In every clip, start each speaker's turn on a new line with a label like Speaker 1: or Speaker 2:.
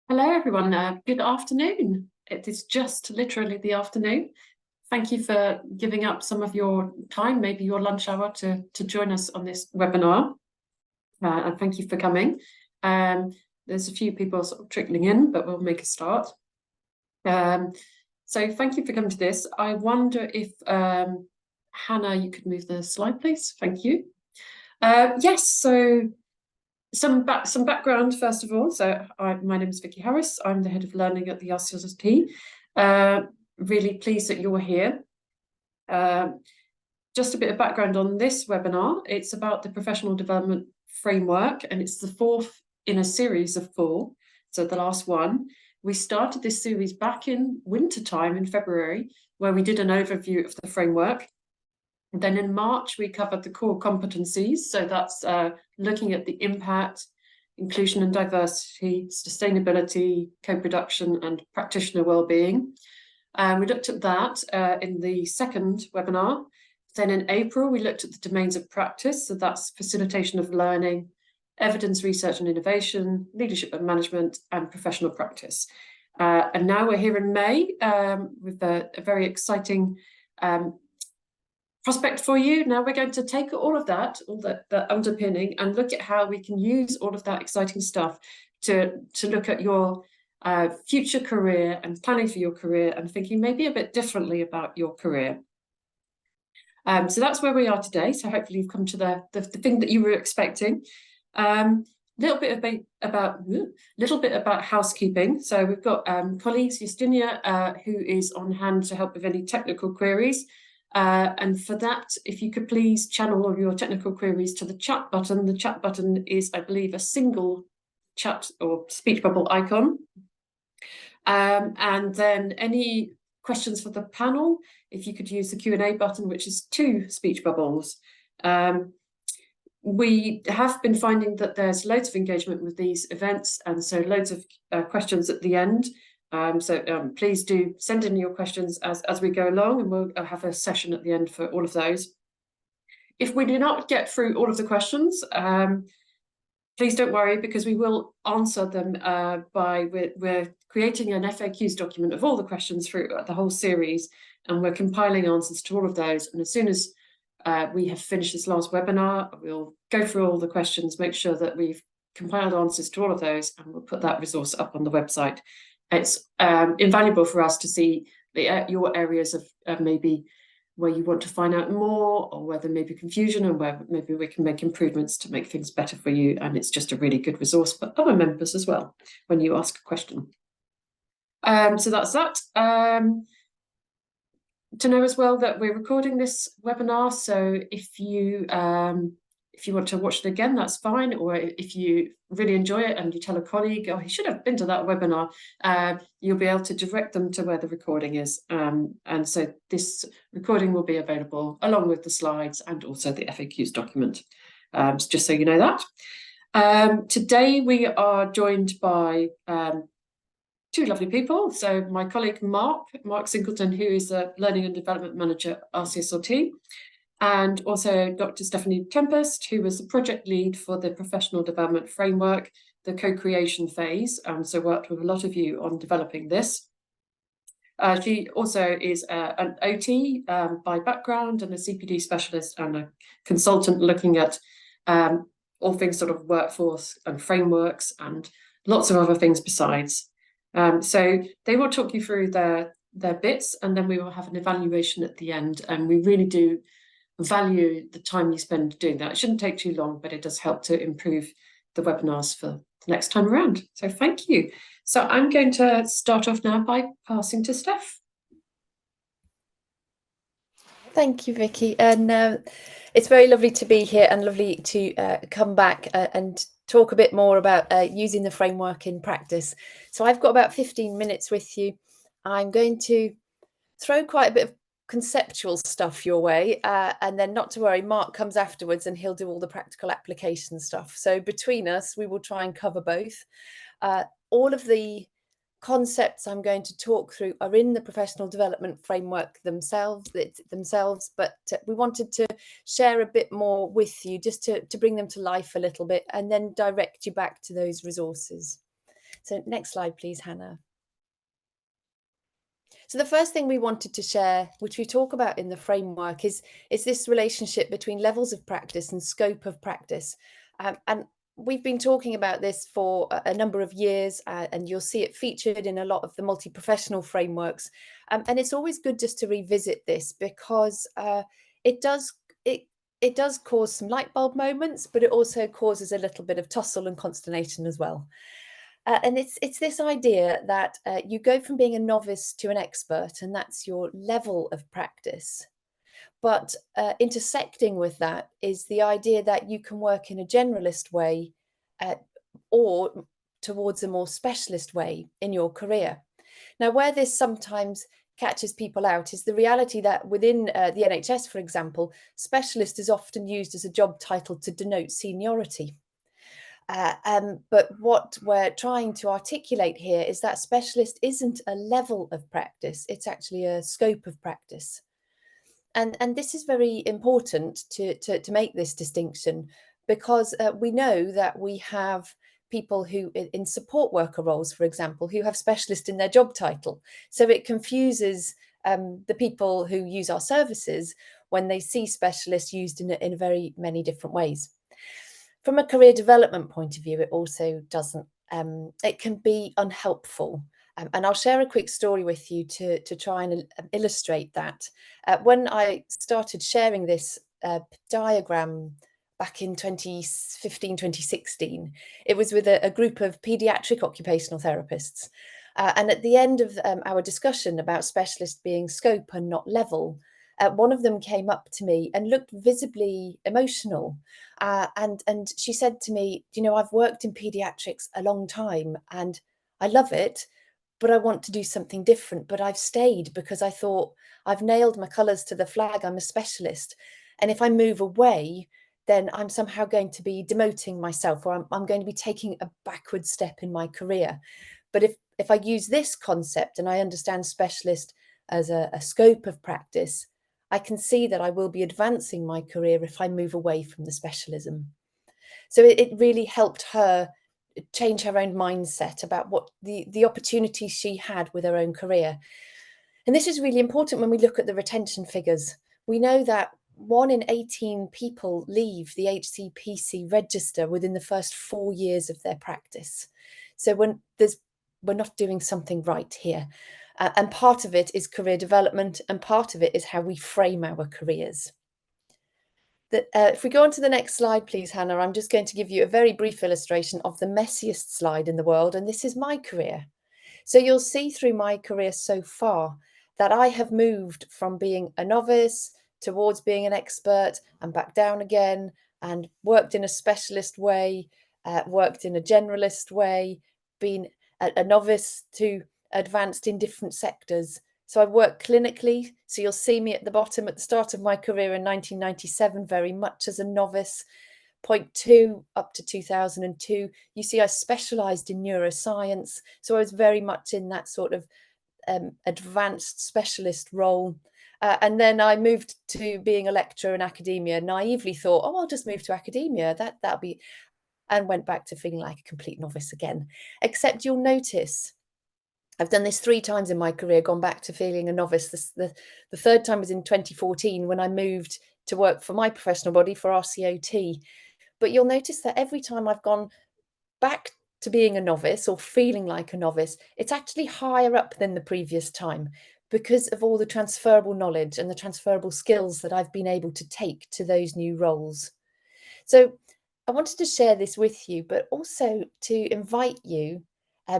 Speaker 1: Hello, everyone. Good afternoon. It is just literally the afternoon. Thank you for giving up some of your time, maybe your lunch hour, to join us on this webinar. And thank you for coming. There's a few people sort of trickling in, but we'll make a start. So thank you for coming to this. I wonder if, Hannah, you could move the slide, please. Thank you. Yes, so some background first of all. So my name is Vicky Harris. I'm the head of learning at the RCSLT. Really pleased that you're here. Just a bit of background on this webinar. It's about the professional development framework, and it's the fourth in a series of four. So the last one. We started this series back in wintertime in February, where we did an overview of the framework. And then in March, we covered the core competencies. So that's looking at the impact, inclusion and diversity, sustainability, co-production, and practitioner well-being. We looked at that in the second webinar. Then in April, we looked at the domains of practice. So that's facilitation of learning, evidence research and innovation, leadership and management, and professional practice. And now we're here in May with a very exciting prospect for you. Now we're going to take all of that, all that underpinning, and look at how we can use all of that exciting stuff to look at your future career and planning for your career and thinking maybe a bit differently about your career. So that's where we are today. So hopefully you've come to the thing that you were expecting. Little bit about housekeeping. So we've got colleagues, Justinia, who is on hand to help with any technical queries. And for that, if you could please channel all of your technical queries to the chat button. The chat button is, I believe, a single chat or speech bubble icon. And then any questions for the panel, if you could use the Q&A button, which is 2 speech bubbles. We have been finding that there's loads of engagement with these events, and so loads of questions at the end. So please do send in your questions as we go along, and we'll have a session at the end for all of those. If we do not get through all of the questions, please don't worry, because we will answer them we're creating an FAQs document of all the questions through the whole series, and we're compiling answers to all of those. And as soon as we have finished this last webinar, we'll go through all the questions, make sure that we've compiled answers to all of those, and we'll put that resource up on the website. It's invaluable for us to see your areas of maybe where you want to find out more, or where there may be confusion, and where maybe we can make improvements to make things better for you. And it's just a really good resource for other members as well when you ask a question. So that's that. To know as well that we're recording this webinar, so if you want to watch it again, that's fine. Or if you really enjoy it and you tell a colleague, oh, he should have been to that webinar, you'll be able to direct them to where the recording is. And so this recording will be available along with the slides and also the FAQs document, just so you know that. Today we are joined by 2 lovely people. So my colleague Mark Singleton, who is the Learning and Development Manager at RCSLT, and also Dr. Stephanie Tempest, who was the project lead for the Professional Development Framework, the co-creation phase, so worked with a lot of you on developing this. She also is an OT by background, and a CPD specialist and a consultant looking at all things sort of workforce and frameworks and lots of other things besides. So they will talk you through their bits, and then we will have an evaluation at the end, and we really do value the time you spend doing that. It shouldn't take too long, but it does help to improve the webinars for the next time around. So thank you. So I'm going to start off now by passing to Steph.
Speaker 2: Thank you, Vicky. And it's very lovely to be here, and lovely to come back and talk a bit more about using the framework in practice. So I've got about 15 minutes with you. I'm going to throw quite a bit of conceptual stuff your way, and then not to worry, Mark comes afterwards and he'll do all the practical application stuff. So between us, we will try and cover both. All of the concepts I'm going to talk through are in the professional development framework themselves, but we wanted to share a bit more with you, just to bring them to life a little bit, and then direct you back to those resources. So next slide, please, Hannah. So the first thing we wanted to share, which we talk about in the framework, is this relationship between levels of practice and scope of practice. And we've been talking about this for a number of years, and you'll see it featured in a lot of the multi-professional frameworks. And it's always good just to revisit this, because it does cause some light bulb moments, but it also causes a little bit of tussle and consternation as well. And it's this idea that you go from being a novice to an expert, and that's your level of practice. But intersecting with that is the idea that you can work in a generalist way or towards a more specialist way in your career. Now, where this sometimes catches people out is the reality that within the NHS, for example, specialist is often used as a job title to denote seniority. But what we're trying to articulate here is that specialist isn't a level of practice, it's actually a scope of practice. And this is very important to make this distinction, because we know that we have people who in support worker roles, for example, who have specialist in their job title. So it confuses the people who use our services when they see specialists used in very many different ways. From a career development point of view, it also doesn't, it can be unhelpful. And I'll share a quick story with you to try and illustrate that. When I started sharing this diagram back in 2015, 2016, it was with a group of paediatric occupational therapists. And at the end of our discussion about specialist being scope and not level, one of them came up to me and looked visibly emotional. And she said to me, you know, I've worked in paediatrics a long time and I love it, but I want to do something different. But I've stayed because I thought I've nailed my colours to the flag. I'm a specialist. And if I move away, then I'm somehow going to be demoting myself, or I'm going to be taking a backward step in my career. But if I use this concept and I understand specialist as a scope of practice, I can see that I will be advancing my career if I move away from the specialism. So it really helped her change her own mindset about what the opportunities she had with her own career. And this is really important when we look at the retention figures. We know that 1 in 18 people leave the HCPC register within the first 4 years of their practice. So we're not doing something right here. And part of it is career development, and part of it is how we frame our careers. If we go on to the next slide, please, Hannah, I'm just going to give you a very brief illustration of the messiest slide in the world, and this is my career. So you'll see through my career so far that I have moved from being a novice towards being an expert and back down again, and worked in a specialist way, worked in a generalist way, been a novice to advanced in different sectors. So I've worked clinically. So you'll see me at the bottom at the start of my career in 1997, very much as a novice. Point 2 up to 2002. You see, I specialised in neuroscience. So I was very much in that sort of advanced specialist role. And then I moved to being a lecturer in academia. Naively thought, oh, I'll just move to academia. That'll be, and went back to feeling like a complete novice again. Except you'll notice I've done this 3 times in my career, gone back to feeling a novice. The third time was in 2014 when I moved to work for my professional body, for RCOT. But you'll notice that every time I've gone back to being a novice or feeling like a novice, it's actually higher up than the previous time, because of all the transferable knowledge and the transferable skills that I've been able to take to those new roles. So I wanted to share this with you, but also to invite you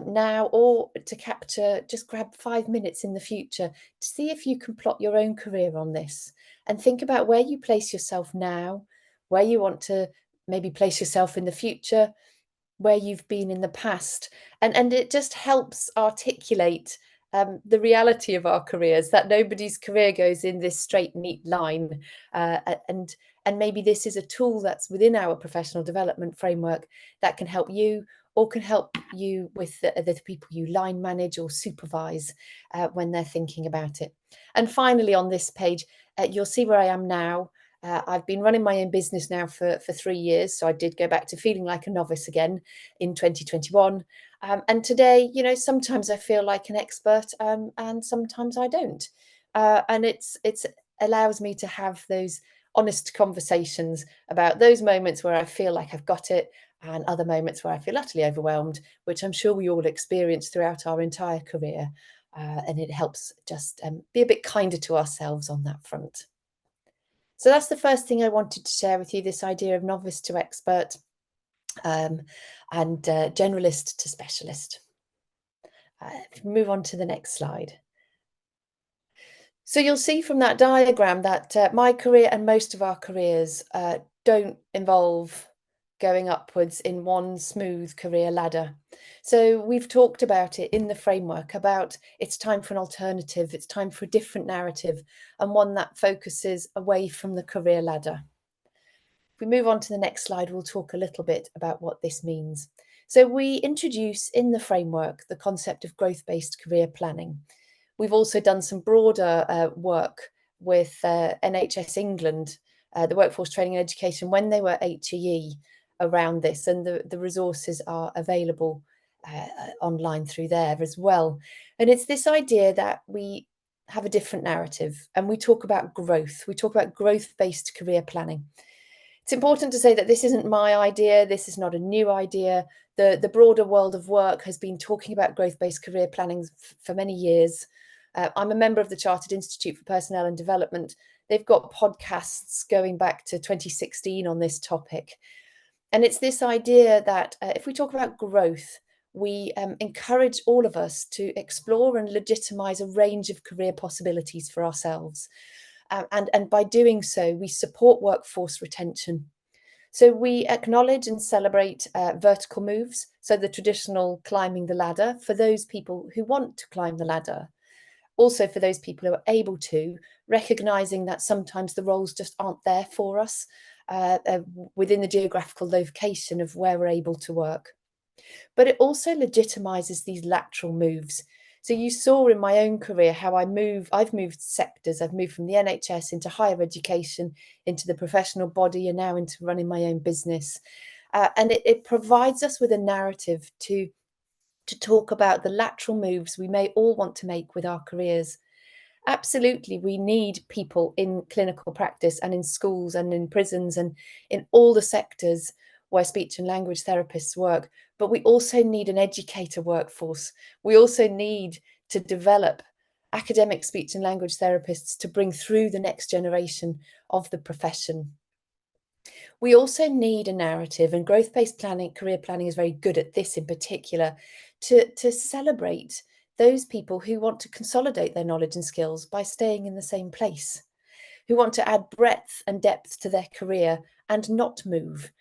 Speaker 2: now, or to capture, just grab 5 minutes in the future to see if you can plot your own career on this and think about where you place yourself now, where you want to maybe place yourself in the future, where you've been in the past. And it just helps articulate the reality of our careers, that nobody's career goes in this straight, neat line. And maybe this is a tool that's within our professional development framework that can help you, or can help you with the people you line manage or supervise when they're thinking about it. And finally, on this page, you'll see where I am now. I've been running my own business now for 3 years, so I did go back to feeling like a novice again in 2021. And today, you know, sometimes I feel like an expert, and sometimes I don't. And it's allows me to have those honest conversations about those moments where I feel like I've got it, and other moments where I feel utterly overwhelmed, which I'm sure we all experience throughout our entire career. And it helps just be a bit kinder to ourselves on that front. So that's the first thing I wanted to share with you, this idea of novice to expert, um, and generalist to specialist. If we move on to the next slide. So you'll see from that diagram that my career and most of our careers don't involve going upwards in one smooth career ladder. So we've talked about it in the framework about it's time for an alternative, it's time for a different narrative, and one that focuses away from the career ladder. If we move on to the next slide, we'll talk a little bit about what this means. So we introduce in the framework the concept of growth-based career planning. We've also done some broader work with NHS England, the Workforce Training and Education, when they were HEE around this, and the resources are available online through there as well. And it's this idea that we have a different narrative and we talk about growth. We talk about growth-based career planning. It's important to say that this isn't my idea. This is not a new idea. The broader world of work has been talking about growth-based career planning for many years. I'm a member of the Chartered Institute for Personnel and Development. They've got podcasts going back to 2016 on this topic. And it's this idea that if we talk about growth, we encourage all of us to explore and legitimize a range of career possibilities for ourselves. And by doing so, we support workforce retention. So we acknowledge and celebrate vertical moves, so the traditional climbing the ladder for those people who want to climb the ladder. Also for those people who are able to, recognizing that sometimes the roles just aren't there for us within the geographical location of where we're able to work. But it also legitimizes these lateral moves. So you saw in my own career how I've moved sectors. I've moved from the NHS into higher education, into the professional body, and now into running my own business. And it provides us with a narrative to talk about the lateral moves we may all want to make with our careers. Absolutely, we need people in clinical practice and in schools and in prisons and in all the sectors where speech and language therapists work. But we also need an educator workforce. We also need to develop academic speech and language therapists to bring through the next generation of the profession. We also need a narrative, and growth-based planning, career planning is very good at this in particular, to celebrate those people who want to consolidate their knowledge and skills by staying in the same place, who want to add breadth and depth to their career and not move.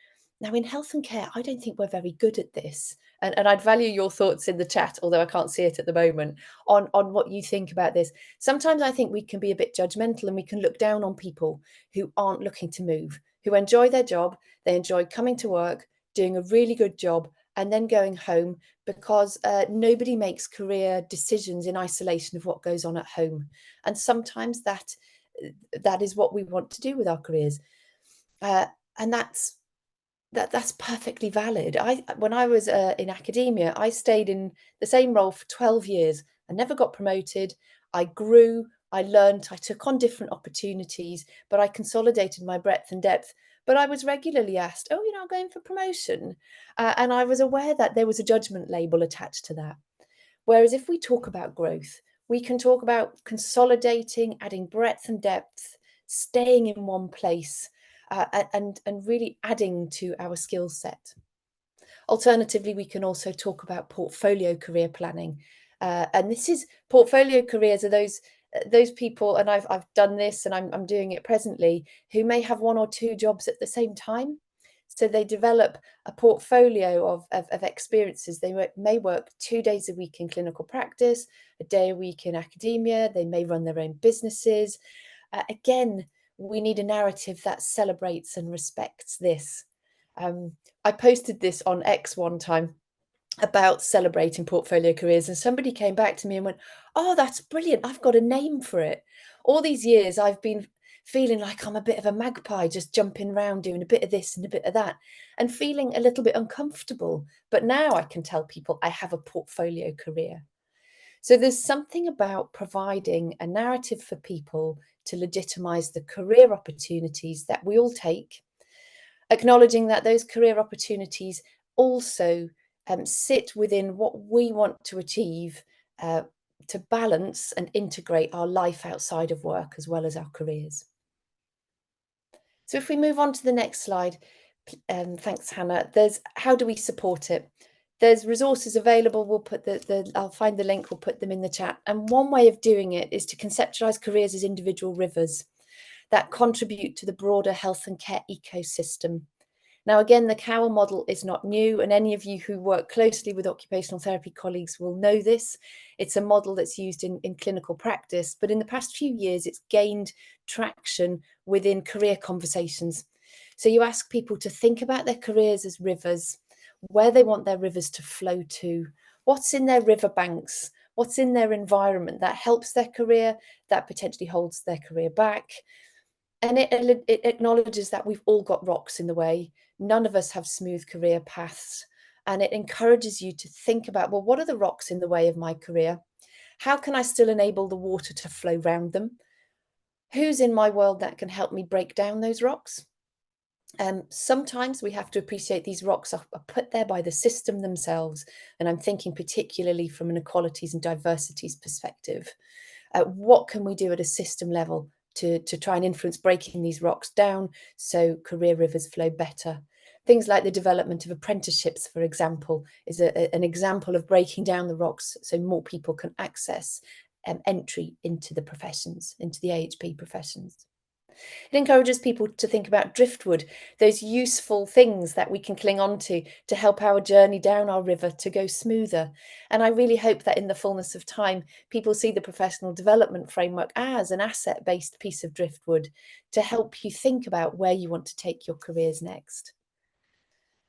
Speaker 2: Now, in health and care, I don't think we're very good at this. And I'd value your thoughts in the chat, although I can't see it at the moment, on what you think about this. Sometimes I think we can be a bit judgmental and we can look down on people who aren't looking to move, who enjoy their job, they enjoy coming to work, doing a really good job, and then going home, because nobody makes career decisions in isolation of what goes on at home. And sometimes that is what we want to do with our careers. And that's perfectly valid. When I was in academia, I stayed in the same role for 12 years. I never got promoted. I grew, I learned, I took on different opportunities, but I consolidated my breadth and depth. But I was regularly asked, oh, you're not going for promotion. And I was aware that there was a judgment label attached to that. Whereas if we talk about growth, we can talk about consolidating, adding breadth and depth, staying in one place, and really adding to our skill set. Alternatively, we can also talk about portfolio career planning. And this is portfolio careers are those people, and I've done this and I'm doing it presently, who may have one or two jobs at the same time. So they develop a portfolio of experiences. They may work 2 days a week in clinical practice, a day a week in academia. They may run their own businesses. Again, we need a narrative that celebrates and respects this. I posted this on X one time about celebrating portfolio careers, and somebody came back to me and went, oh, that's brilliant. I've got a name for it. All these years I've been feeling like I'm a bit of a magpie, just jumping around doing a bit of this and a bit of that, and feeling a little bit uncomfortable. But now I can tell people I have a portfolio career. So there's something about providing a narrative for people to legitimize the career opportunities that we all take, acknowledging that those career opportunities also sit within what we want to achieve uh, to balance and integrate our life outside of work as well as our careers. So if we move on to the next slide, thanks, Hannah. There's how do we support it? There's resources available. We'll put I'll find the link, we'll put them in the chat. And one way of doing it is to conceptualize careers as individual rivers that contribute to the broader health and care ecosystem. Now, again, the Cowell model is not new, and any of you who work closely with occupational therapy colleagues will know this. It's a model that's used in clinical practice, but in the past few years, it's gained traction within career conversations. So you ask people to think about their careers as rivers, where they want their rivers to flow to, what's in their riverbanks, what's in their environment that helps their career, that potentially holds their career back. And it acknowledges that we've all got rocks in the way. None of us have smooth career paths. And it encourages you to think about, well, what are the rocks in the way of my career? How can I still enable the water to flow round them? Who's in my world that can help me break down those rocks? Sometimes we have to appreciate these rocks are put there by the system themselves. And I'm thinking particularly from an equalities and diversities perspective. What can we do at a system level to try and influence breaking these rocks down so career rivers flow better? Things like the development of apprenticeships, for example, is an example of breaking down the rocks so more people can access entry into the professions, into the AHP professions. It encourages people to think about driftwood, those useful things that we can cling on to help our journey down our river to go smoother. And I really hope that in the fullness of time, people see the professional development framework as an asset-based piece of driftwood to help you think about where you want to take your careers next.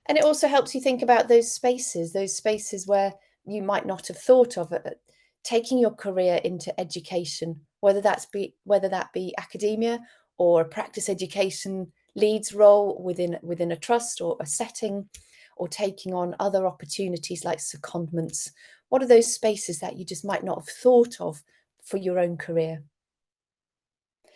Speaker 2: And it also helps you think about those spaces where you might not have thought of it, taking your career into education, whether that be academia or a practice education leads role within a trust or a setting, or taking on other opportunities like secondments. What are those spaces that you just might not have thought of for your own career?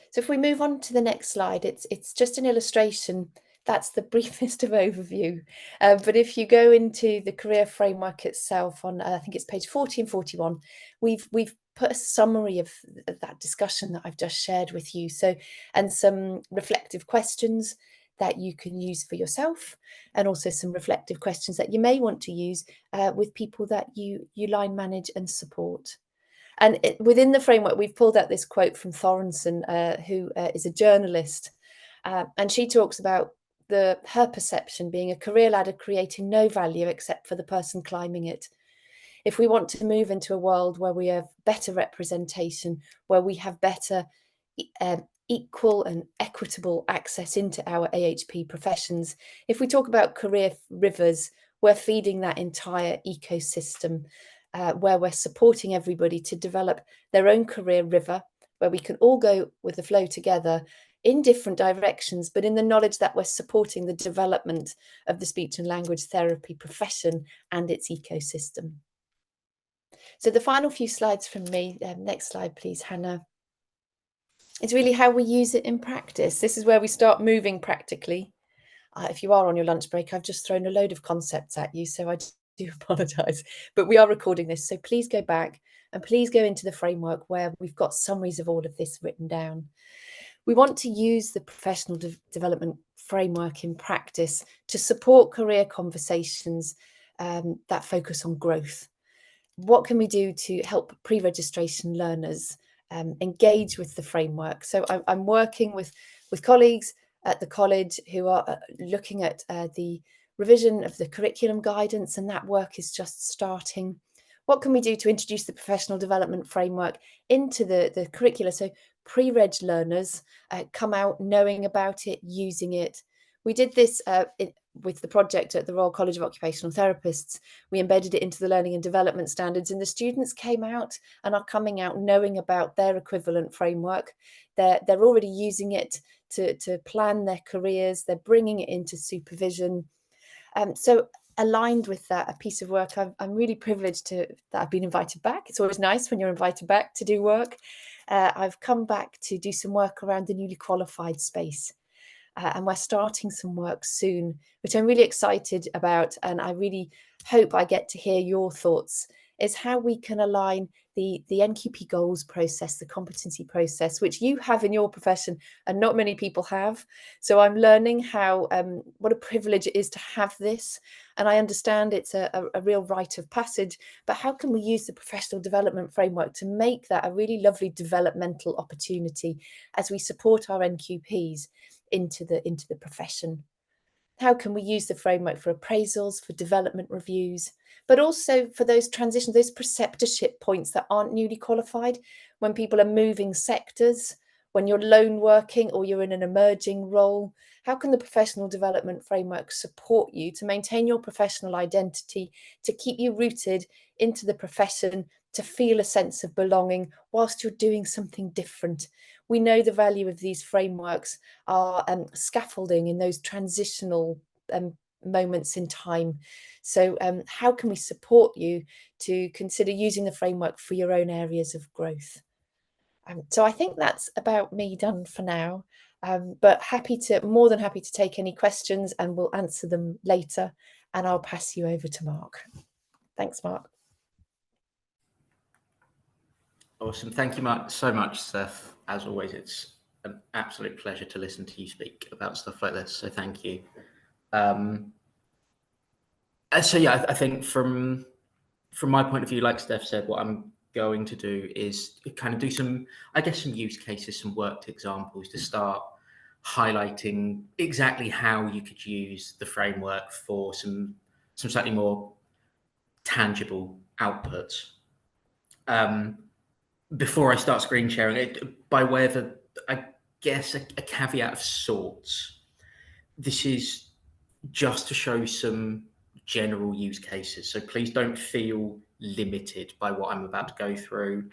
Speaker 2: So if we move on to the next slide, it's just an illustration. That's the briefest of overview. But if you go into the career framework itself on, I think it's page 40 and 41, we've put a summary of that discussion that I've just shared with you. So, and some reflective questions that you can use for yourself, and also some reflective questions that you may want to use with people that you line manage and support. And within the framework, we've pulled out this quote from Thorenson, who is a journalist. And she talks about her perception being a career ladder creating no value except for the person climbing it. If we want to move into a world where we have better representation, where we have better equal and equitable access into our AHP professions, if we talk about career rivers, we're feeding that entire ecosystem. Where we're supporting everybody to develop their own career river, where we can all go with the flow together in different directions, but in the knowledge that we're supporting the development of the speech and language therapy profession and its ecosystem. So the final few slides from me, next slide please, Hannah, is really how we use it in practice. This is where we start moving practically. If you are on your lunch break, I've just thrown a load of concepts at you, so I do apologise, but we are recording this, so please go back and please go into the framework where we've got summaries of all of this written down. We want to use the professional development framework in practice to support career conversations that focus on growth. What can we do to help pre-registration learners engage with the framework? So I'm working with colleagues at the college who are looking at the revision of the curriculum guidance, and that work is just starting. What can we do to introduce the professional development framework into the curricula so pre-reg learners come out knowing about it, using it? We did this with the project at the Royal College of Occupational Therapists, we embedded it into the learning and development standards, and the students came out and are coming out knowing about their equivalent framework. They're already using it to plan their careers. They're bringing it into supervision. So aligned with that, a piece of work, I'm really privileged that I've been invited back. It's always nice when you're invited back to do work. I've come back to do some work around the newly qualified space. And we're starting some work soon, which I'm really excited about. And I really hope I get to hear your thoughts, is how we can align the NQP goals process, the competency process, which you have in your profession and not many people have. So I'm learning how, what a privilege it is to have this. And I understand it's a real rite of passage, but how can we use the professional development framework to make that a really lovely developmental opportunity as we support our NQPs into the profession? How can we use the framework for appraisals, for development reviews, but also for those transitions, those preceptorship points that aren't newly qualified, when people are moving sectors, when you're lone working or you're in an emerging role? How can the professional development framework support you to maintain your professional identity, to keep you rooted into the profession, to feel a sense of belonging whilst you're doing something different? We know the value of these frameworks are scaffolding in those transitional moments in time. So how can we support you to consider using the framework for your own areas of growth? So I think that's about me done for now, but more than happy to take any questions, and we'll answer them later, and I'll pass you over to Mark. Thanks, Mark.
Speaker 3: Awesome. Thank you so much, Steph. As always, it's an absolute pleasure to listen to you speak about stuff like this. So thank you. So yeah, I think from my point of view, like Steph said, what I'm going to do is kind of do some use cases, some worked examples to start highlighting exactly how you could use the framework for some slightly more tangible outputs. Before I start screen sharing it, by way of a caveat of sorts, this is just to show some general use cases. So please don't feel limited by what I'm about to go through.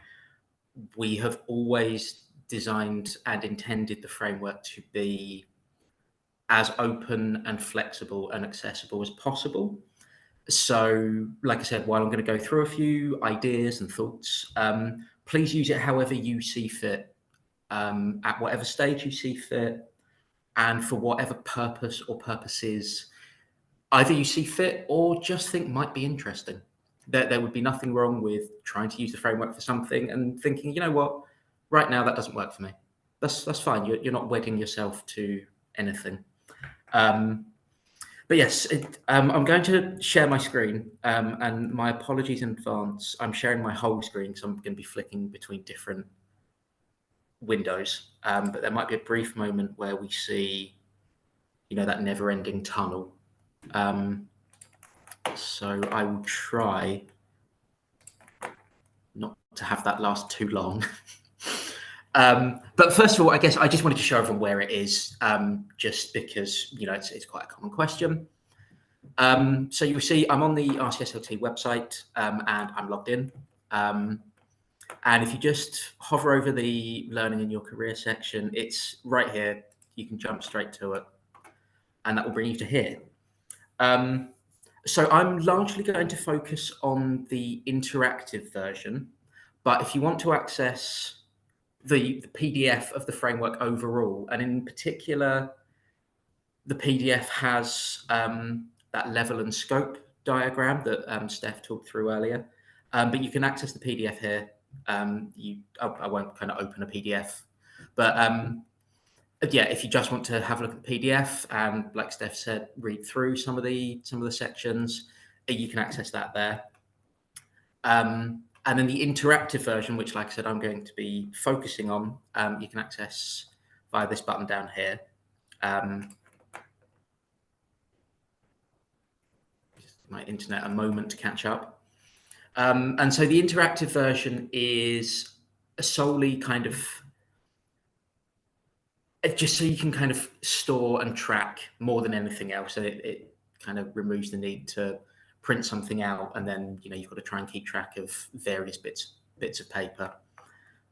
Speaker 3: We have always designed and intended the framework to be as open and flexible and accessible as possible. So, like I said, while I'm going to go through a few ideas and thoughts, please use it however you see fit, at whatever stage you see fit, and for whatever purpose or purposes either you see fit or just think might be interesting. There would be nothing wrong with trying to use the framework for something and thinking, you know what, right now that doesn't work for me. That's fine. You're not wedding yourself to anything. But yes, I'm going to share my screen, and my apologies in advance. I'm sharing my whole screen, so I'm going to be flicking between different windows. But there might be a brief moment where we see, that never-ending tunnel. So I will try not to have that last too long. But first of all, I guess I just wanted to show everyone where it is, just because, it's quite a common question. So you'll see I'm on the RCSLT website, and I'm logged in. And if you just hover over the learning in your career section, it's right here. You can jump straight to it, and that will bring you to here. So I'm largely going to focus on the interactive version, but if you want to access the PDF of the framework overall, and in particular, the PDF has that level and scope diagram that Steph talked through earlier, but you can access the PDF here. I won't kind of open a PDF, but yeah, if you just want to have a look at the PDF and, like Steph said, read through some of the sections, you can access that there. And then the interactive version, which, like I said, I'm going to be focusing on, you can access via this button down here. Just my internet a moment to catch up. And so the interactive version is solely kind of just so you can kind of store and track more than anything else. And it kind of removes the need to print something out and then, you've got to try and keep track of various bits of paper.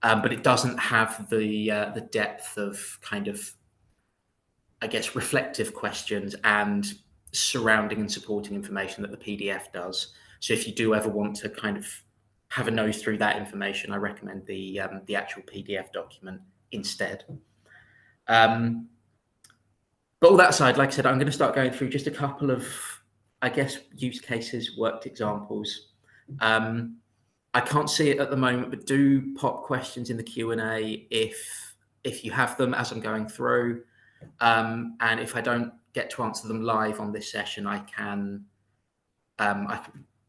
Speaker 3: But it doesn't have the depth of kind of, I guess, reflective questions and surrounding and supporting information that the PDF does. So if you do ever want to kind of have a nose through that information, I recommend the actual PDF document instead. But all that aside, like I said, I'm going to start going through just a couple of, I guess, use cases, worked examples. I can't see it at the moment, but do pop questions in the Q&A if you have them as I'm going through. And if I don't get to answer them live on this session, I can,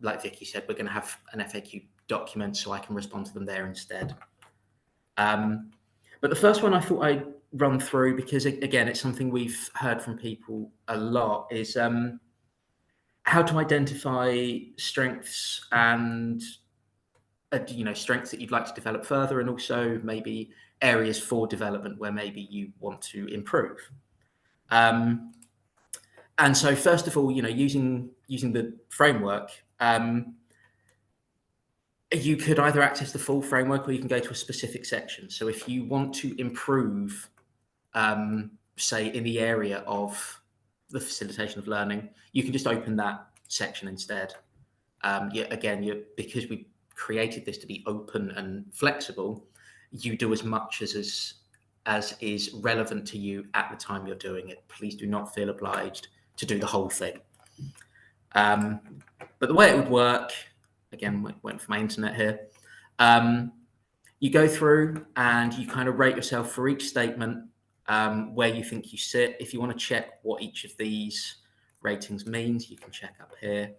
Speaker 3: like Vicky said, we're going to have an FAQ document, so I can respond to them there instead. But the first one I thought I'd run through, because again, it's something we've heard from people a lot, is how to identify strengths and strengths that you'd like to develop further, and also maybe areas for development where maybe you want to improve. And so first of all, using the framework, you could either access the full framework or you can go to a specific section. So if you want to improve, say, in the area of the facilitation of learning, you can just open that section instead. Because we created this to be open and flexible, you do as much as is relevant to you at the time you're doing it. Please do not feel obliged to do the whole thing. But the way it would work, again, went for my internet here. You go through and you kind of rate yourself for each statement, where you think you sit. If you want to check what each of these ratings means, you can check up here.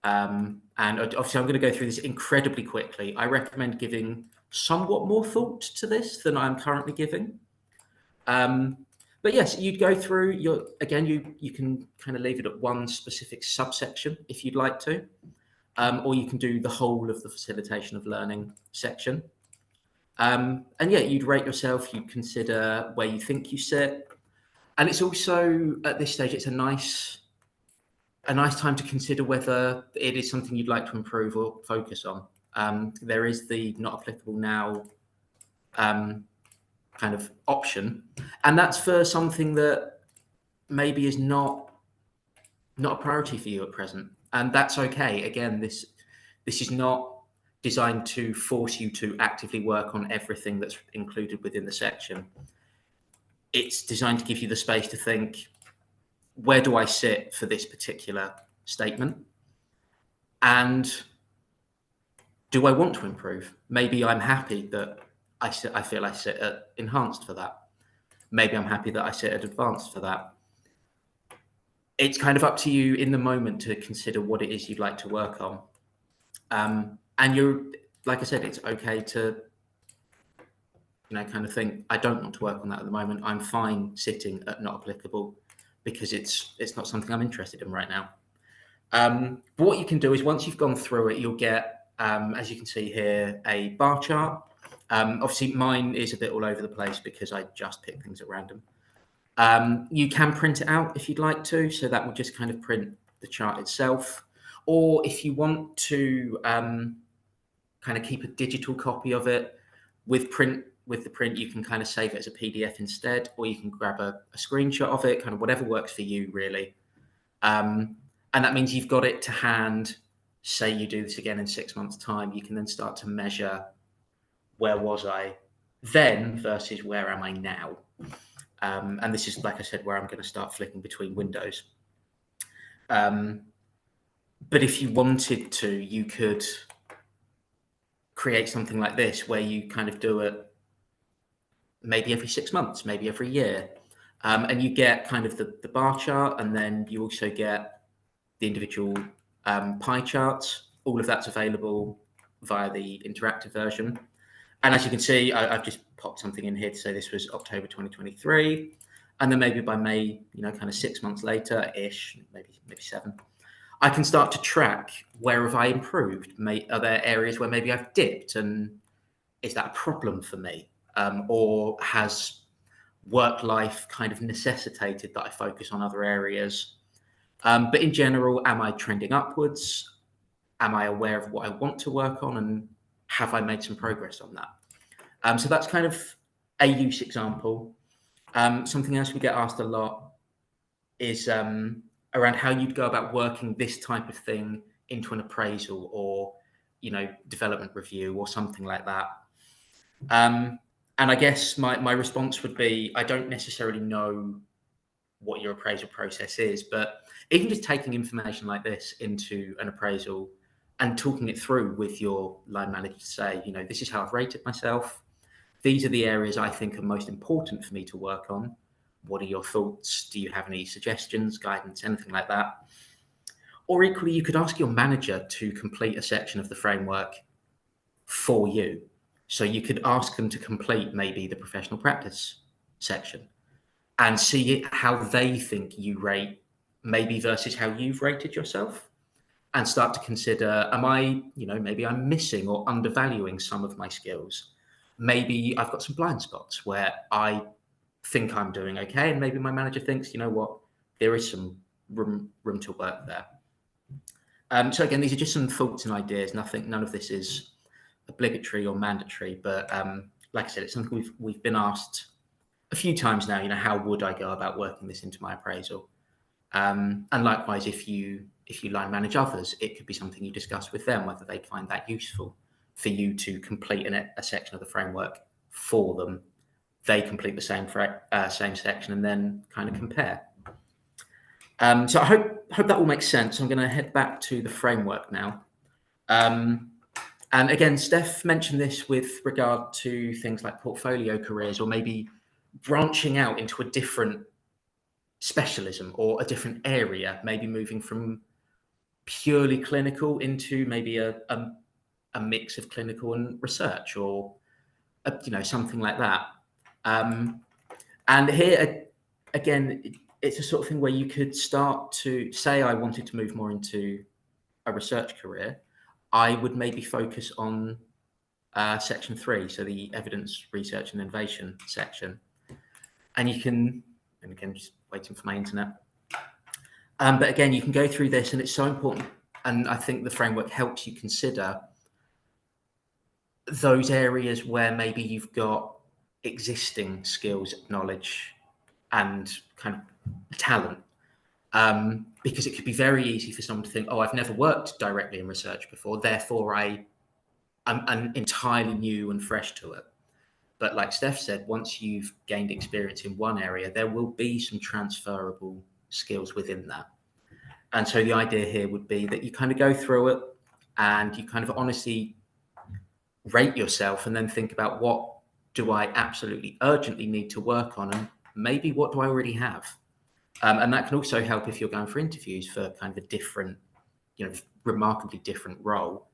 Speaker 3: And obviously I'm going to go through this incredibly quickly. I recommend giving somewhat more thought to this than I'm currently giving. But yes, you'd go through you can kind of leave it at one specific subsection if you'd like to, or you can do the whole of the facilitation of learning section. And yeah, you'd rate yourself, you'd consider where you think you sit. And it's also, at this stage, it's a nice time to consider whether it is something you'd like to improve or focus on. There is the not applicable now kind of option, and that's for something that maybe is not a priority for you at present, and that's okay. Again, this is not designed to force you to actively work on everything that's included within the section. It's designed to give you the space to think, where do I sit for this particular statement? And do I want to improve? Maybe I'm happy that I feel I sit at enhanced for that. Maybe I'm happy that I sit at advanced for that. It's kind of up to you in the moment to consider what it is you'd like to work on. And you're, like I said, it's okay to, kind of think, I don't want to work on that at the moment. I'm fine sitting at not applicable because it's not something I'm interested in right now. But what you can do is, once you've gone through it, you'll get, as you can see here, a bar chart. Obviously, mine is a bit all over the place because I just pick things at random. You can print it out if you'd like to, so that will just kind of print the chart itself. Or if you want to kind of keep a digital copy of it with the print, you can kind of save it as a PDF instead, or you can grab a screenshot of it, kind of whatever works for you, really. And that means you've got it to hand. Say you do this again in 6 months' time, you can then start to measure, where was I then versus where am I now? And this is, like I said, where I'm going to start flicking between windows. But if you wanted to, you could create something like this, where you kind of do it maybe every 6 months, maybe every year. And you get kind of the bar chart, and then you also get the individual pie charts. All of that's available via the interactive version. And as you can see, I've just popped something in here to say this was October 2023. And then maybe by May, kind of 6 months later-ish, maybe 7, I can start to track, where have I improved? Are there areas where maybe I've dipped, and is that a problem for me? Or has work life kind of necessitated that I focus on other areas. But in general, am I trending upwards? Am I aware of what I want to work on, and have I made some progress on that? So that's kind of a use example. Something else we get asked a lot is around how you'd go about working this type of thing into an appraisal or, development review or something like that. And I guess my response would be, I don't necessarily know what your appraisal process is, but even just taking information like this into an appraisal and talking it through with your line manager to say, this is how I've rated myself. These are the areas I think are most important for me to work on. What are your thoughts? Do you have any suggestions, guidance, anything like that? Or equally, you could ask your manager to complete a section of the framework for you. So you could ask them to complete maybe the professional practice section and see how they think you rate, maybe versus how you've rated yourself, and start to consider, am I, maybe I'm missing or undervaluing some of my skills. Maybe I've got some blind spots where I think I'm doing okay, and maybe my manager thinks, there is some room to work there. So again, these are just some thoughts and ideas. None of this is obligatory or mandatory, but like I said, it's something we've been asked a few times now. How would I go about working this into my appraisal? And likewise, if you line manage others, it could be something you discuss with them, whether they find that useful for you to complete a section of the framework for them. They complete the same section and then kind of compare. So I hope that all makes sense. I'm going to head back to the framework now. And again, Steph mentioned this with regard to things like portfolio careers, or maybe branching out into a different specialism or a different area, maybe moving from purely clinical into maybe a mix of clinical and research, or something like that. And here again, it's a sort of thing where you could start to say, I wanted to move more into a research career. I would maybe focus on section 3, so the evidence, research and innovation section. And you can, and again, just waiting for my internet. But again, you can go through this, and it's so important. And I think the framework helps you consider those areas where maybe you've got existing skills, knowledge, and kind of talent. Because it could be very easy for someone to think, oh, I've never worked directly in research before, therefore I'm entirely new and fresh to it. But like Steph said, once you've gained experience in one area, there will be some transferable skills within that. And so the idea here would be that you kind of go through it and you kind of honestly rate yourself, and then think about, what do I absolutely urgently need to work on, and maybe what do I already have? And that can also help if you're going for interviews for kind of a different, remarkably different role.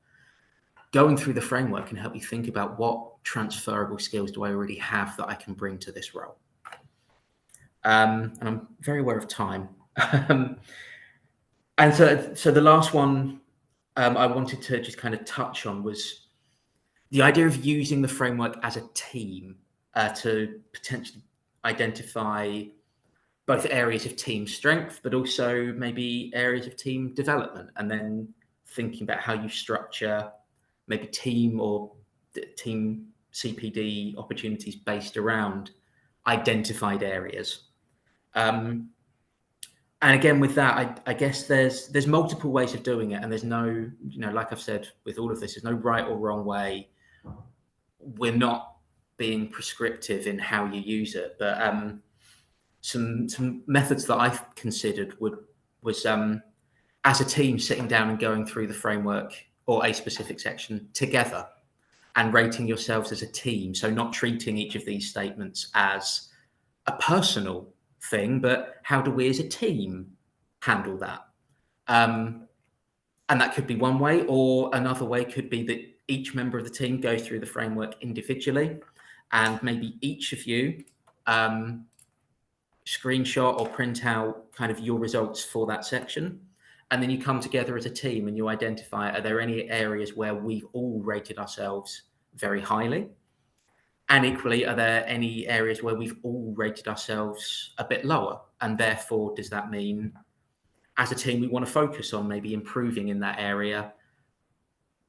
Speaker 3: Going through the framework can help you think about, what transferable skills do I already have that I can bring to this role? And I'm very aware of time. And so the last one I wanted to just kind of touch on was the idea of using the framework as a team to potentially identify both areas of team strength, but also maybe areas of team development, and then thinking about how you structure maybe team or team CPD opportunities based around identified areas. And again, with that, I guess there's multiple ways of doing it, and there's no, like I've said with all of this, there's no right or wrong way. We're not being prescriptive in how you use it, but some methods that I've considered was as a team sitting down and going through the framework or a specific section together and rating yourselves as a team. So not treating each of these statements as a personal thing, but how do we as a team handle that? And that could be one way, or another way could be that each member of the team goes through the framework individually, and maybe each of you screenshot or print out kind of your results for that section. And then you come together as a team and you identify, are there any areas where we've all rated ourselves very highly? And equally, are there any areas where we've all rated ourselves a bit lower? And therefore, does that mean as a team, we want to focus on maybe improving in that area?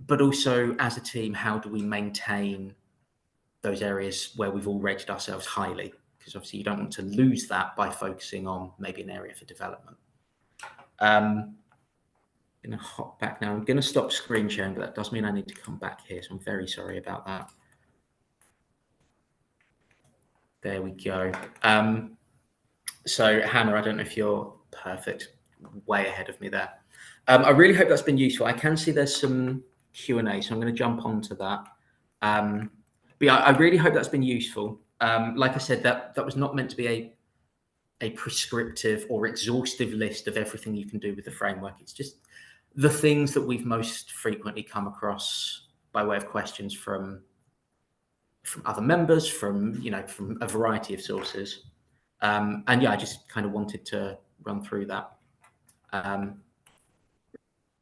Speaker 3: But also as a team, how do we maintain those areas where we've all rated ourselves highly? Because obviously you don't want to lose that by focusing on maybe an area for development. I'm going to hop back now. I'm going to stop screen sharing, but that does mean I need to come back here. So I'm very sorry about that. There we go. So Hannah, I don't know if you're perfect, way ahead of me there. I really hope that's been useful. I can see there's some Q&A, so I'm going to jump onto that. But yeah, I really hope that's been useful. Like I said, that was not meant to be a prescriptive or exhaustive list of everything you can do with the framework. It's just the things that we've most frequently come across by way of questions from other members, from a variety of sources. And yeah, I just kind of wanted to run through that.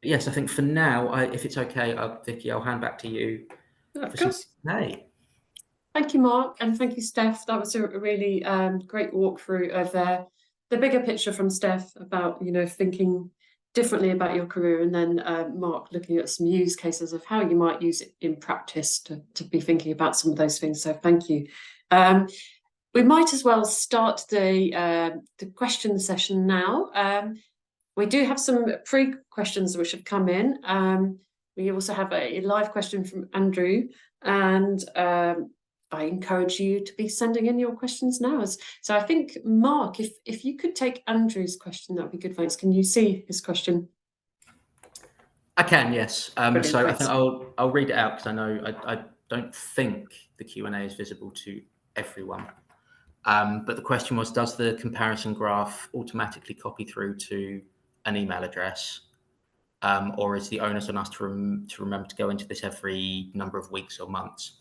Speaker 3: Yes, I think for now, if it's okay, Vicky, I'll hand back to you.
Speaker 1: Of course.
Speaker 3: Hey.
Speaker 1: Thank you, Mark, and thank you, Steph. That was a really great walkthrough of the bigger picture from Steph about thinking differently about your career, and then Mark looking at some use cases of how you might use it in practice to be thinking about some of those things. So thank you. We might as well start the question session now. We do have some pre-questions which have come in. We also have a live question from Andrew, and I encourage you to be sending in your questions now. So I think, Mark, if you could take Andrew's question, that would be good. Thanks. Can you see his question?
Speaker 3: I can, yes. So
Speaker 1: Thanks.
Speaker 3: I think I'll read it out because I know I don't think the Q&A is visible to everyone. But the question was, does the comparison graph automatically copy through to an email address? Or is the onus on us to remember to go into this every number of weeks or months?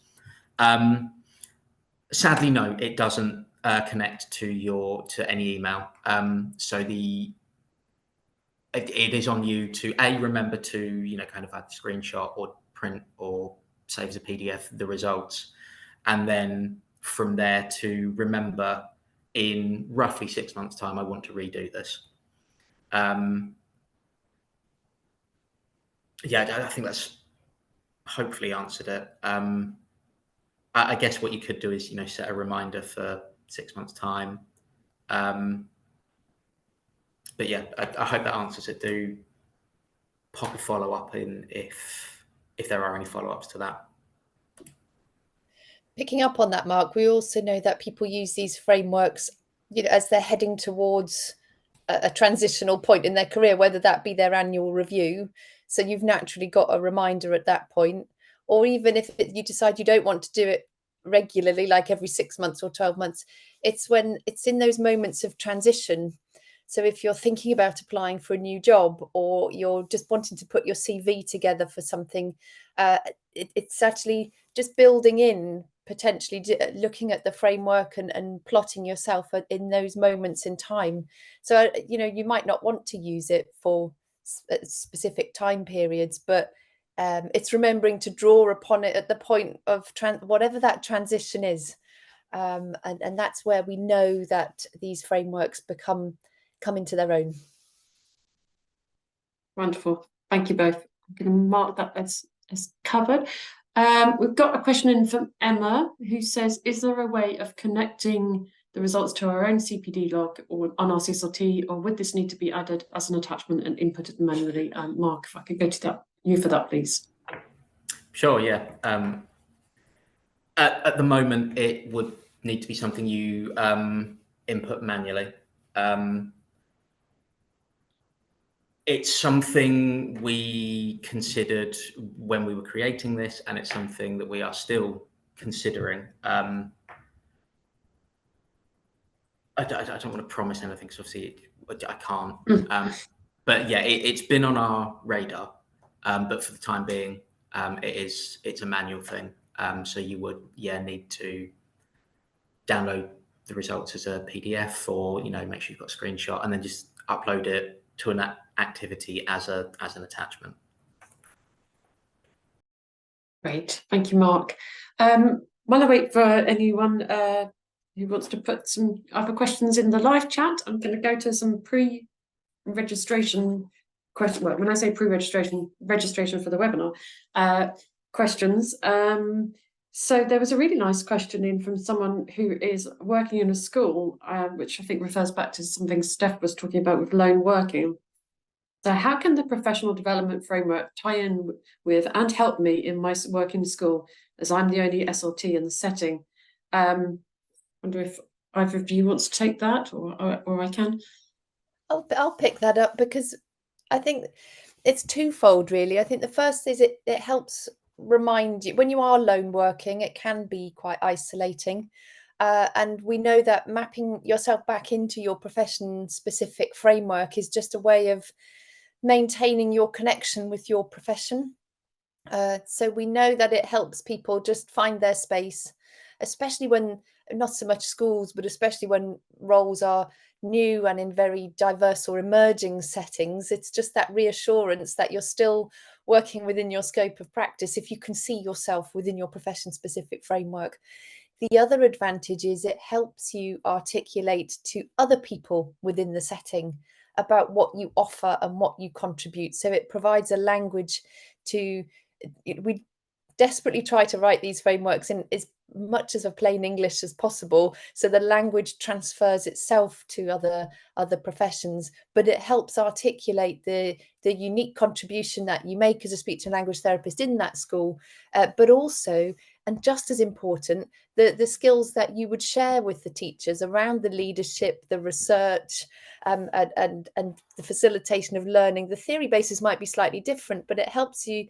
Speaker 3: Sadly, no, it doesn't connect to any email. So it is on you to remember to kind of add a screenshot or print or save as a PDF the results, and then from there to remember in roughly 6 months' time I want to redo this. Yeah, I think that's hopefully answered it. I guess what you could do is set a reminder for 6 months' time. But yeah, I hope that answers it. Do pop a follow-up in if there are any follow-ups to that.
Speaker 2: Picking up on that, Mark, we also know that people use these frameworks, as they're heading towards a transitional point in their career, whether that be their annual review. So you've naturally got a reminder at that point, or even if you decide you don't want to do it regularly, like every 6 months or 12 months, it's when it's in those moments of transition. So if you're thinking about applying for a new job, or you're just wanting to put your CV together for something, it's actually just building in, potentially looking at the framework and plotting yourself in those moments in time. So, you might not want to use it for specific time periods, but it's remembering to draw upon it at the point of whatever that transition is. And that's where we know that these frameworks come into their own.
Speaker 1: Wonderful. Thank you both. I'm going to mark that as covered. We've got a question in from Emma, who says, is there a way of connecting the results to our own CPD log or on RCSLT, or would this need to be added as an attachment and inputted manually? Mark, if I could go to you for that, please.
Speaker 3: Sure, yeah. At the moment, it would need to be something you input manually. It's something we considered when we were creating this, and it's something that we are still considering. I don't want to promise anything, because obviously I can't. But yeah, it's been on our radar. But for the time being, it's a manual thing. So you would need to download the results as a PDF, or make sure you've got a screenshot, and then just upload it to an activity as an attachment.
Speaker 1: Great, thank you, Mark. while I wait for anyone who wants to put some other questions in the live chat, I'm going to go to some pre-registration questions. Well, when I say pre-registration, registration for the webinar questions. So there was a really nice question in from someone who is working in a school, which I think refers back to something Steph was talking about with lone working. So how can the professional development framework tie in with and help me in my work in school, as I'm the only SLT in the setting? Wonder if either of you wants to take that, or I can.
Speaker 2: I'll pick that up, because I think it's twofold, really. I think the first is it helps remind you, when you are lone working, it can be quite isolating. And we know that mapping yourself back into your profession specific framework is just a way of maintaining your connection with your profession. So we know that it helps people just find their space, especially when, not so much schools, but especially when roles are new and in very diverse or emerging settings. It's just that reassurance that you're still working within your scope of practice if you can see yourself within your profession specific framework. The other advantage is it helps you articulate to other people within the setting about what you offer and what you contribute. So it provides a language to, we desperately try to write these frameworks in as much as a plain English as possible, so the language transfers itself to other professions, but it helps articulate the unique contribution that you make as a speech and language therapist in that school, but also, and just as important, the skills that you would share with the teachers around the leadership, the research, and the facilitation of learning. The theory basis might be slightly different, but it helps you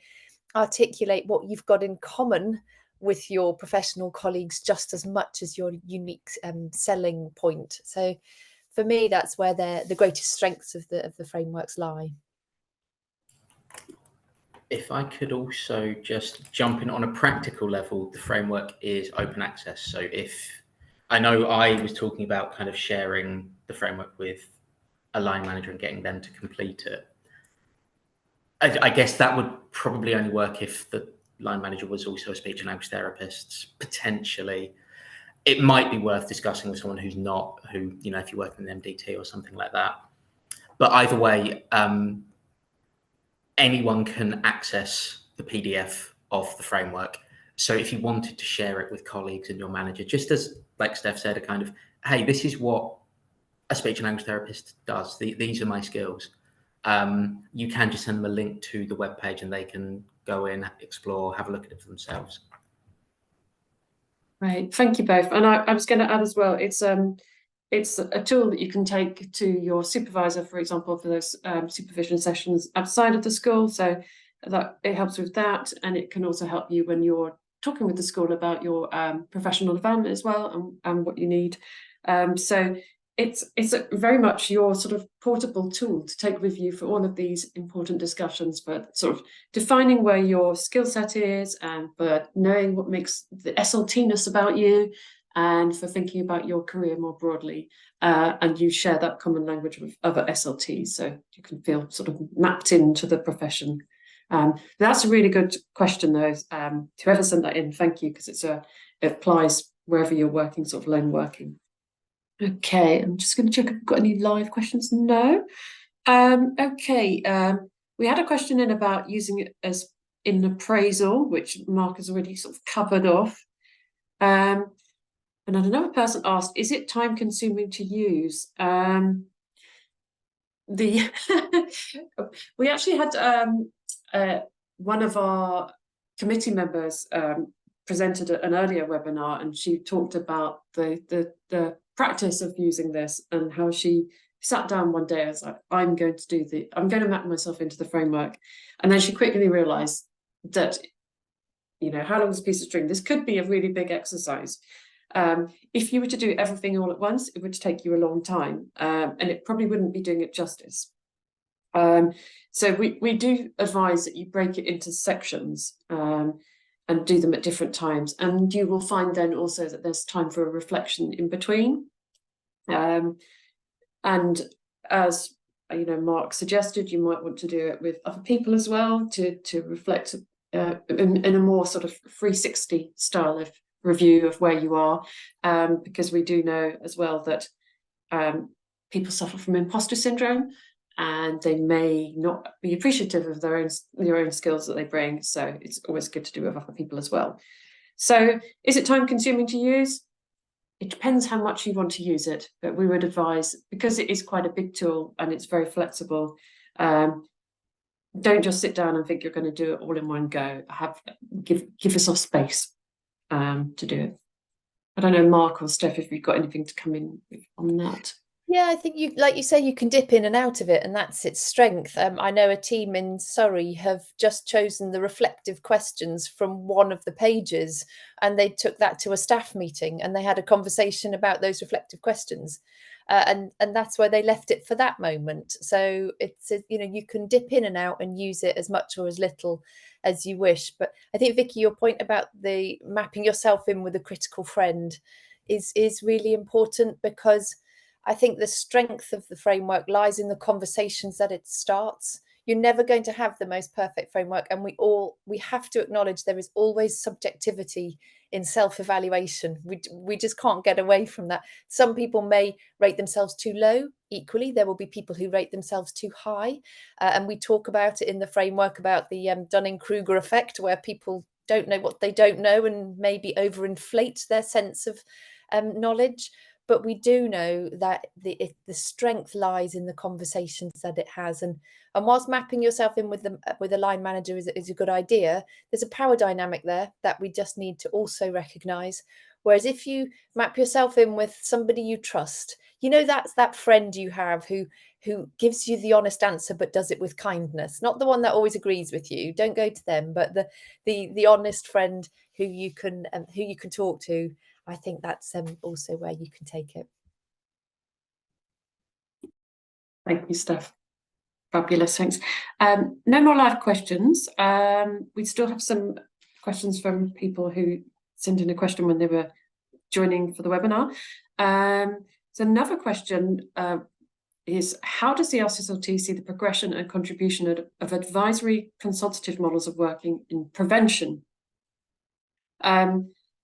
Speaker 2: articulate what you've got in common with your professional colleagues just as much as your unique selling point. So for me, that's where the greatest strengths of the frameworks lie.
Speaker 3: If I could also just jump in on a practical level, the framework is open access. So if I know I was talking about kind of sharing the framework with a line manager and getting them to complete it, I guess that would probably only work if the line manager was also a speech and language therapist. Potentially, it might be worth discussing with someone who's not, who, you know, if you work in an MDT or something like that. But either way, anyone can access the PDF of the framework. So if you wanted to share it with colleagues and your manager, just as, like Steph said, a kind of, hey, this is what a speech and language therapist does. These are my skills. You can just send them a link to the webpage and they can go in, explore, have a look at it for themselves.
Speaker 1: Right, thank you both. And I was going to add as well, it's a tool that you can take to your supervisor, for example, for those supervision sessions outside of the school. So that it helps with that, and it can also help you when you're talking with the school about your professional development as well, and what you need. So it's very much your sort of portable tool to take with you for all of these important discussions, but sort of defining where your skill set is, and but knowing what makes the SLT-ness about you, and for thinking about your career more broadly. And you share that common language with other SLTs, so you can feel sort of mapped into the profession. That's a really good question, though. Whoever sent that in, thank you, because it applies wherever you're working, sort of lone working. Okay, I'm just going to check if I've got any live questions. No. Okay. We had a question in about using it as in appraisal, which Mark has already sort of covered off. And another person asked, is it time consuming to use? We actually had one of our committee members presented an earlier webinar, and she talked about the practice of using this, and how she sat down one day and was like, I'm going to map myself into the framework. And then she quickly realized that, you know, how long is a piece of string? This could be a really big exercise. If you were to do everything all at once, it would take you a long time, and it probably wouldn't be doing it justice. So we do advise that you break it into sections and do them at different times, and you will find then also that there's time for a reflection in between. And as you know, Mark suggested, you might want to do it with other people as well to reflect in a more sort of 360 style, review of where you are, because we do know as well that people suffer from imposter syndrome, and they may not be appreciative of their own skills that they bring. So it's always good to do with other people as well. So is it time consuming to use? It depends how much you want to use it, but we would advise, because it is quite a big tool and it's very flexible, don't just sit down and think you're going to do it all in one go. Give yourself space to do it. I don't know, Mark or Steph, if you've got anything to come in on that.
Speaker 2: Yeah, I think you, like you say, you can dip in and out of it, and that's its strength. I know a team in Surrey have just chosen the reflective questions from one of the pages, and they took that to a staff meeting, and they had a conversation about those reflective questions, and that's where they left it for that moment. So it's you can dip in and out and use it as much or as little as you wish. But I think, Vicky, your point about the mapping yourself in with a critical friend is really important, because I think the strength of the framework lies in the conversations that it starts. You're never going to have the most perfect framework, and we have to acknowledge there is always subjectivity in self-evaluation. We just can't get away from that. Some people may rate themselves too low. Equally, there will be people who rate themselves too high, and we talk about it in the framework about the Dunning-Kruger effect, where people don't know what they don't know and maybe overinflate their sense of knowledge. But we do know that the strength lies in the conversations that it has, and whilst mapping yourself in with a line manager is a good idea, there's a power dynamic there that we just need to also recognise. Whereas if you map yourself in with somebody you trust, that's that friend you have who gives you the honest answer but does it with kindness, not the one that always agrees with you. Don't go to them, but the honest friend who you can talk to. I think that's also where you can take it.
Speaker 1: Thank you, Steph. Fabulous, thanks. No more live questions. We still have some questions from people who sent in a question when they were joining for the webinar. So another question is, how does the RCSLT see the progression and contribution of advisory consultative models of working in prevention?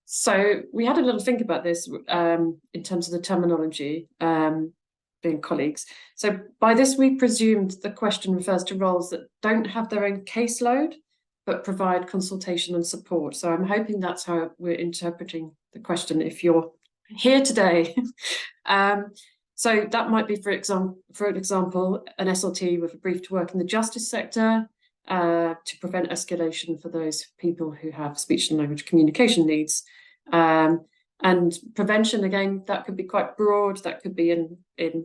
Speaker 1: So we had a little think about this in terms of the terminology, being colleagues. So by this, we presumed the question refers to roles that don't have their own caseload, but provide consultation and support. So I'm hoping that's how we're interpreting the question if you're here today. So that might be, for example, an SLT with a brief to work in the justice sector, to prevent escalation for those people who have speech and language communication needs. And prevention, again, that could be quite broad. That could be in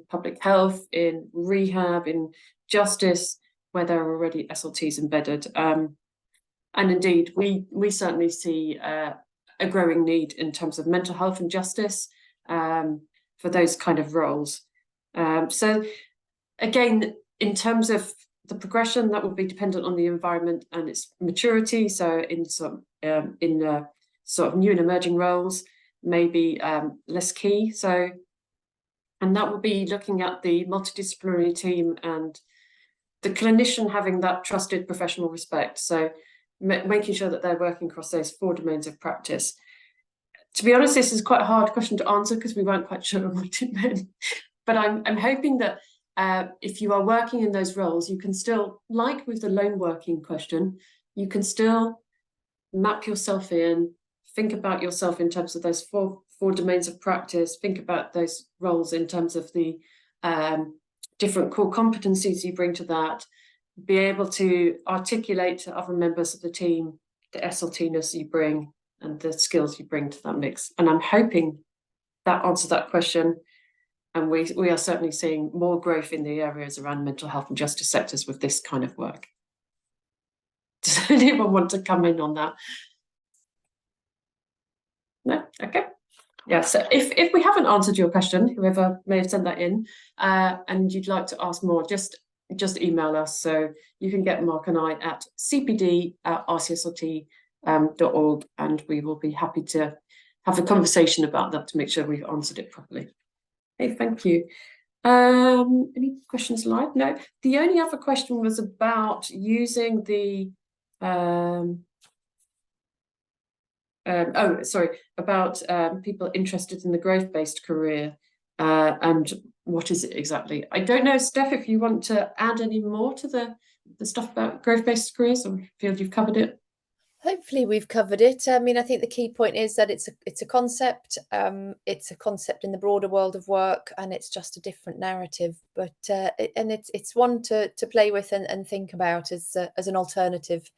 Speaker 1: public health, in rehab, in justice, where there are already SLTs embedded. And indeed, we certainly see a growing need in terms of mental health and justice for those kind of roles. So again, in terms of the progression, that will be dependent on the environment and its maturity. So in sort of new and emerging roles, maybe less key. So, and that will be looking at the multidisciplinary team and the clinician having that trusted professional respect. So making sure that they're working across those 4 domains of practice. To be honest, this is quite a hard question to answer because we weren't quite sure what it meant. But I'm hoping that if you are working in those roles, you can still, like with the lone working question, you can still map yourself in, think about yourself in terms of those four domains of practice, think about those roles in terms of the different core competencies you bring to that, be able to articulate to other members of the team the SLT-ness you bring and the skills you bring to that mix. And I'm hoping that answers that question. And we are certainly seeing more growth in the areas around mental health and justice sectors with this kind of work. Does anyone want to come in on that? No? Okay. Yeah, so if we haven't answered your question, whoever may have sent that in, and you'd like to ask more, just email us. So you can get Mark and I at cpd@rcslt.org, and we will be happy to have a conversation about that to make sure we've answered it properly. Okay, thank you. Any questions live? No. The only other question was about using the about people interested in the growth-based career and what is it exactly? I don't know, Steph, if you want to add any more to the stuff about growth-based careers, or feel you've covered it.
Speaker 2: Hopefully we've covered it. I mean, I think the key point is that it's a concept. It's a concept in the broader world of work, and it's just a different narrative. But it's one to play with and think about as an alternative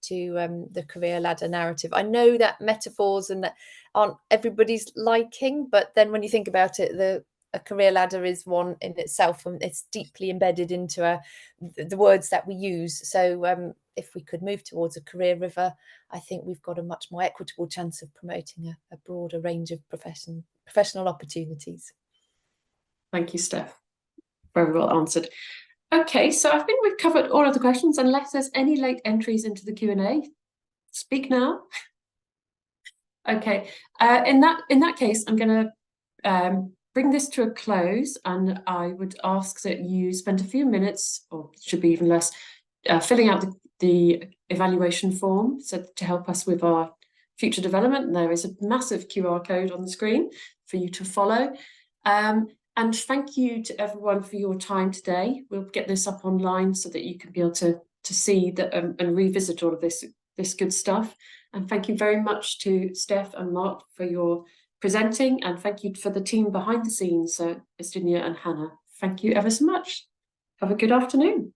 Speaker 2: to the career ladder narrative. I know that metaphors and that aren't everybody's liking, but then when you think about it, a career ladder is one in itself, and it's deeply embedded into the words that we use. So if we could move towards a career river, I think we've got a much more equitable chance of promoting a broader range of professional opportunities.
Speaker 1: Thank you, Steph. Very well answered. Okay, so I think we've covered all of the questions, unless there's any late entries into the Q&A. Speak now. Okay, in that case, I'm going to bring this to a close, and I would ask that you spend a few minutes, or it should be even less, filling out the evaluation form, so to help us with our future development. There is a massive QR code on the screen for you to follow. And thank you to everyone for your time today. We'll get this up online so that you can be able to see that and revisit all of this good stuff. And thank you very much to Steph and Mark for your presenting, and thank you for the team behind the scenes, so Estynia and Hannah. Thank you ever so much. Have a good afternoon.